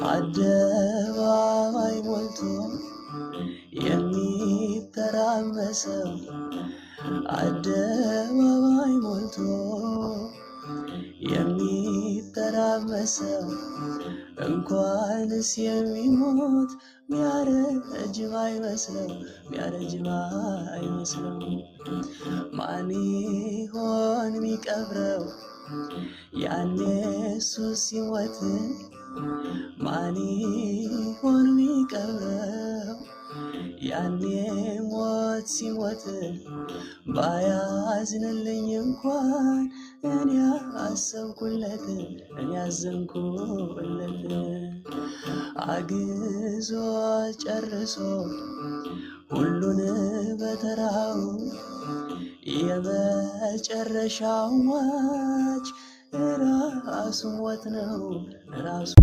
አደባባይ ሞልቶ የሚተራመሰው አደባባይ ሞልቶ የሚተራመሰው እንኳንስ የሚሞት ሚያረጅም አይመስለው ማን ይሆን ሚቀብረው ያኔ እሱ ሲሞት ማን ይሆን ሚቀብረው ያኔ ሞት ሲሞት ባያዝንልኝ እንኳን እኔ አሰብኩለት እኔ አዘንኩለት አግዞ ጨርሶ ሁሉን በተራው የመጨረሻው ሟች ራሱ ሞት ነው ራሱ